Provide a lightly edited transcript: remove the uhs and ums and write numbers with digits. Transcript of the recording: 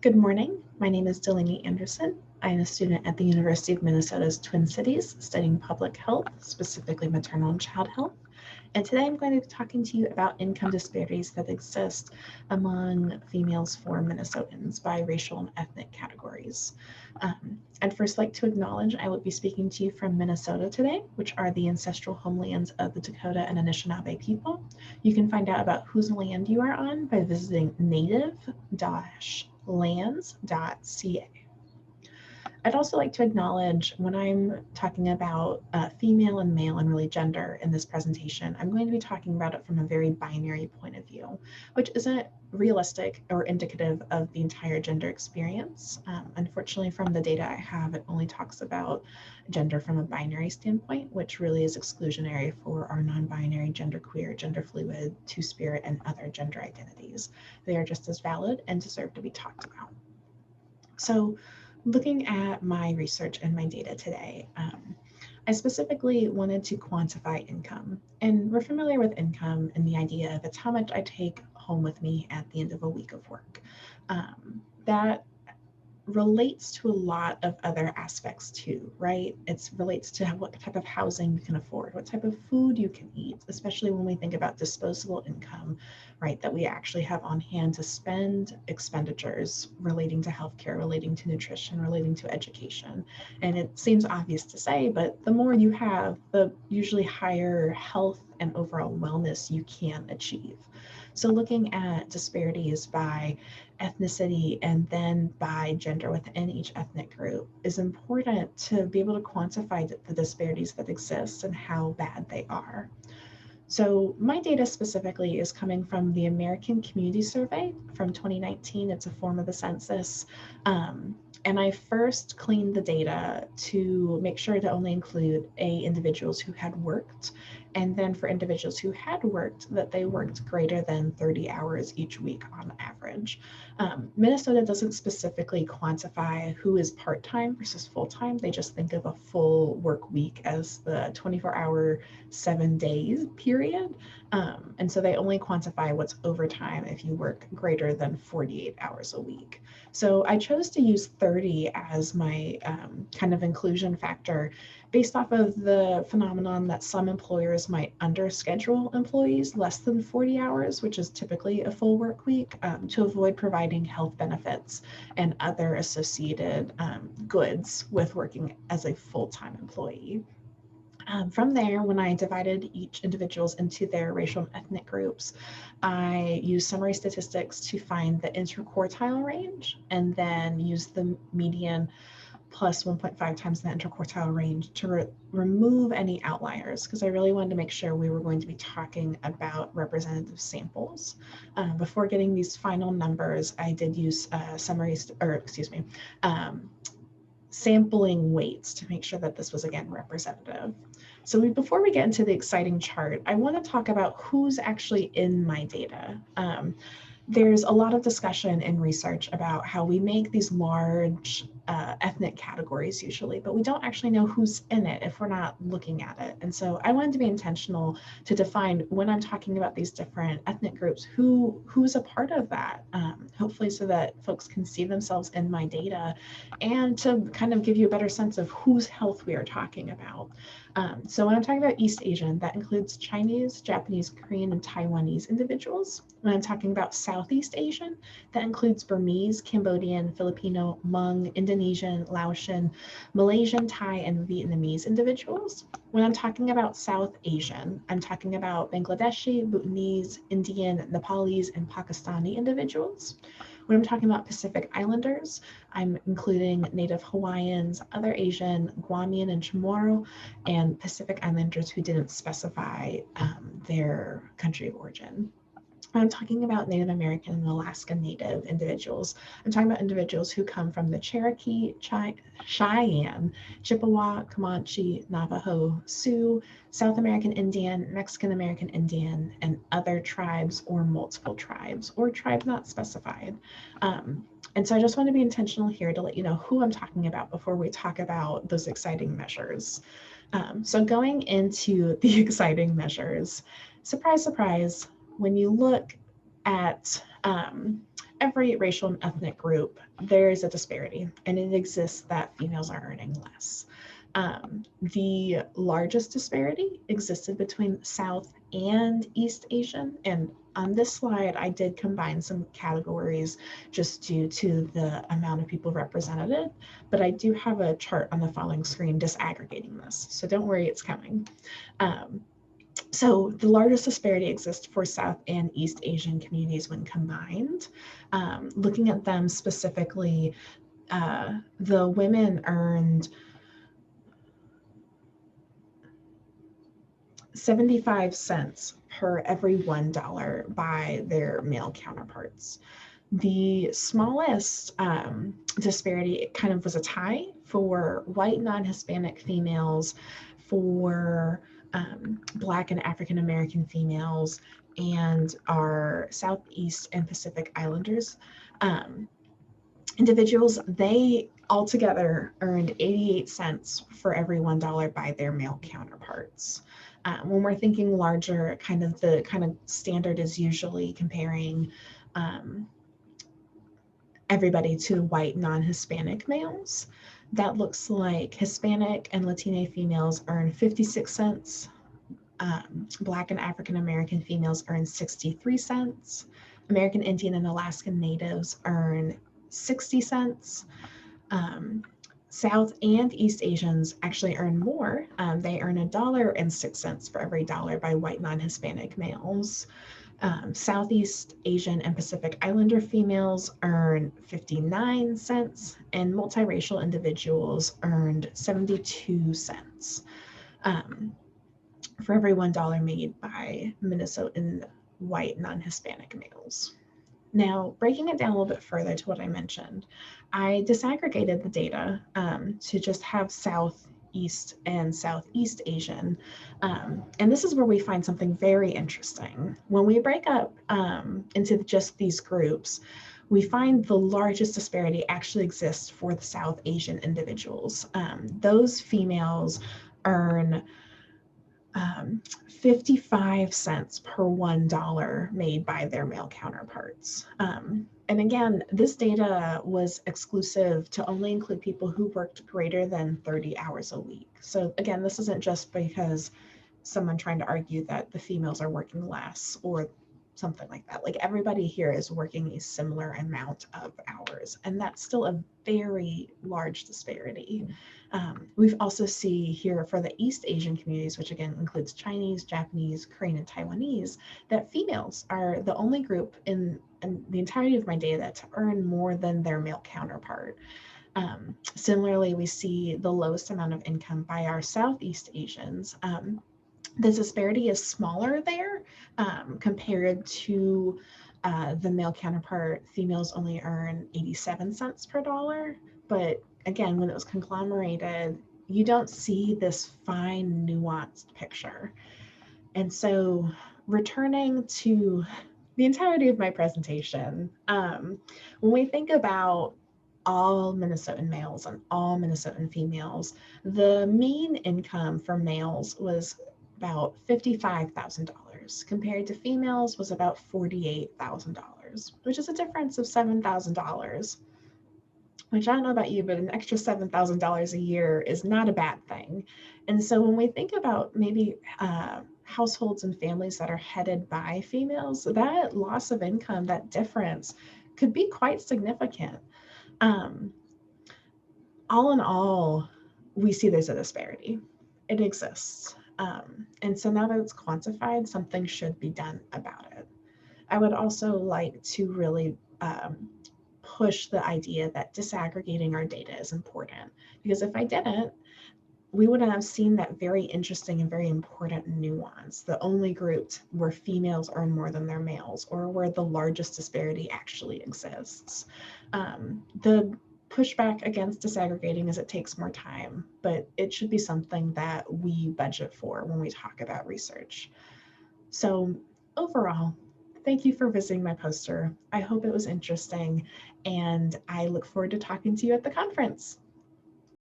Good morning. My name is Delaine Anderson. I am a student at the University of Minnesota's Twin Cities studying public health, specifically maternal and child health. And today I'm going to be talking to you about income disparities that exist among females for Minnesotans by racial and ethnic categories. I'd first like to acknowledge I will be speaking to you from Minnesota today, which are the ancestral homelands of the Dakota and Anishinaabe people. You can find out about whose land you are on by visiting native-lands.ca. I'd also like to acknowledge when I'm talking about female and male and really gender in this presentation, I'm going to be talking about it from a very binary point of view, which isn't realistic or indicative of the entire gender experience. Unfortunately, from the data I have, it only talks about gender from a binary standpoint, which really is exclusionary for our non-binary, genderqueer, gender fluid, two-spirit, and other gender identities. They are just as valid and deserve to be talked about. So, looking at my research and my data today, I specifically wanted to quantify income. And we're familiar with income and the idea of it's how much I take home with me at the end of a week of work. That relates to a lot of other aspects too, right? It relates to what type of housing you can afford, what type of food you can eat, especially when we think about disposable income, right? That we actually have on hand to spend expenditures relating to healthcare, relating to nutrition, relating to education. And it seems obvious to say, but the more you have, the usually higher health and overall wellness you can achieve. So looking at disparities by ethnicity and then by gender within each ethnic group is important to be able to quantify the disparities that exist and how bad they are. So my data specifically is coming from the American Community Survey from 2019. It's a form of the census. And I first cleaned the data to make sure to only include individuals who had worked, and then for individuals who had worked, that they worked greater than 30 hours each week on average. Minnesota doesn't specifically quantify who is part-time versus full-time. They just think of a full work week as the 24-hour, 7 days period. And so they only quantify what's overtime if you work greater than 48 hours a week. So I chose to use 30 as my kind of inclusion factor based off of the phenomenon that some employers might underschedule employees less than 40 hours, which is typically a full work week, to avoid providing health benefits and other associated goods with working as a full-time employee. From there, when I divided each individuals into their racial and ethnic groups, I used summary statistics to find the interquartile range and then use the median plus 1.5 times the interquartile range to remove any outliers, because I really wanted to make sure we were going to be talking about representative samples. Before getting these final numbers, I did use sampling weights to make sure that this was, again, representative. So before we get into the exciting chart, I want to talk about who's actually in my data. There's a lot of discussion in research about how we make these large ethnic categories usually, but we don't actually know who's in it if we're not looking at it. And so I wanted to be intentional to define, when I'm talking about these different ethnic groups, who's a part of that, hopefully so that folks can see themselves in my data and to kind of give you a better sense of whose health we are talking about. So when I'm talking about East Asian, that includes Chinese, Japanese, Korean, and Taiwanese individuals. When I'm talking about Southeast Asian, that includes Burmese, Cambodian, Filipino, Hmong, Indonesian, Laotian, Malaysian, Thai, and Vietnamese individuals. When I'm talking about South Asian, I'm talking about Bangladeshi, Bhutanese, Indian, Nepalese, and Pakistani individuals. When I'm talking about Pacific Islanders, I'm including Native Hawaiians, other Asian, Guamian, and Chamorro, and Pacific Islanders who didn't specify their country of origin. I'm talking about Native American and Alaska Native individuals. I'm talking about individuals who come from the Cherokee, Cheyenne, Chippewa, Comanche, Navajo, Sioux, South American Indian, Mexican American Indian, and other tribes or multiple tribes or tribes not specified. And so I just want to be intentional here to let you know who I'm talking about before we talk about those exciting measures. So going into the exciting measures, surprise, surprise, when you look at every racial and ethnic group, there is a disparity, and it exists that females are earning less. The largest disparity existed between South and East Asian, and on this slide, I did combine some categories just due to the amount of people represented, but I do have a chart on the following screen disaggregating this, so don't worry, it's coming. So the largest disparity exists for South and East Asian communities when combined. Looking at them specifically, the women earned 75 cents per every $1 by their male counterparts. The smallest disparity kind of was a tie for white non-Hispanic females, for Black and African American females, and our Southeast and Pacific Islanders. Individuals, they altogether earned 88 cents for every $1 by their male counterparts. When we're thinking larger, the kind of standard is usually comparing everybody to white non-Hispanic males. That looks like Hispanic and Latina females earn 56 cents. Black and African American females earn 63 cents. American Indian and Alaskan Natives earn 60 cents. South and East Asians actually earn more. They earn $1.06 for every $1 by white non-Hispanic males. Southeast Asian and Pacific Islander females earn 59 cents, and multiracial individuals earned 72 cents for every $1 made by Minnesotan white non-Hispanic males. Now, breaking it down a little bit further to what I mentioned, I disaggregated the data to just have Southeast and Southeast Asian. And this is where we find something very interesting. When we break up into just these groups, we find the largest disparity actually exists for the South Asian individuals. Those females earn 55 cents per $1 made by their male counterparts. And again, this data was exclusive to only include people who worked greater than 30 hours a week. So again, this isn't just because someone trying to argue that the females are working less or something like that. Like everybody here is working a similar amount of hours, and that's still a very large disparity. We've also see here for the East Asian communities, which again includes Chinese, Japanese, Korean, and Taiwanese, that females are the only group in the entirety of my data to earn more than their male counterpart. Similarly, we see the lowest amount of income by our Southeast Asians. The disparity is smaller there compared to the male counterpart. Females only earn 87 cents per $1, but again, when it was conglomerated, you don't see this fine, nuanced picture. And so returning to the entirety of my presentation, when we think about all Minnesotan males and all Minnesotan females, the mean income for males was about $55,000 compared to females was about $48,000, which is a difference of $7,000. Which I don't know about you, but an extra $7,000 a year is not a bad thing. And so when we think about maybe households and families that are headed by females, that loss of income, that difference could be quite significant. All in all, we see there's a disparity. It exists. And so now that it's quantified, something should be done about it. I would also like to really push the idea that disaggregating our data is important, because if I didn't, we wouldn't have seen that very interesting and very important nuance, the only group where females earn more than their males, or where the largest disparity actually exists. The pushback against disaggregating is it takes more time, but it should be something that we budget for when we talk about research. So overall, thank you for visiting my poster. I hope it was interesting, and I look forward to talking to you at the conference.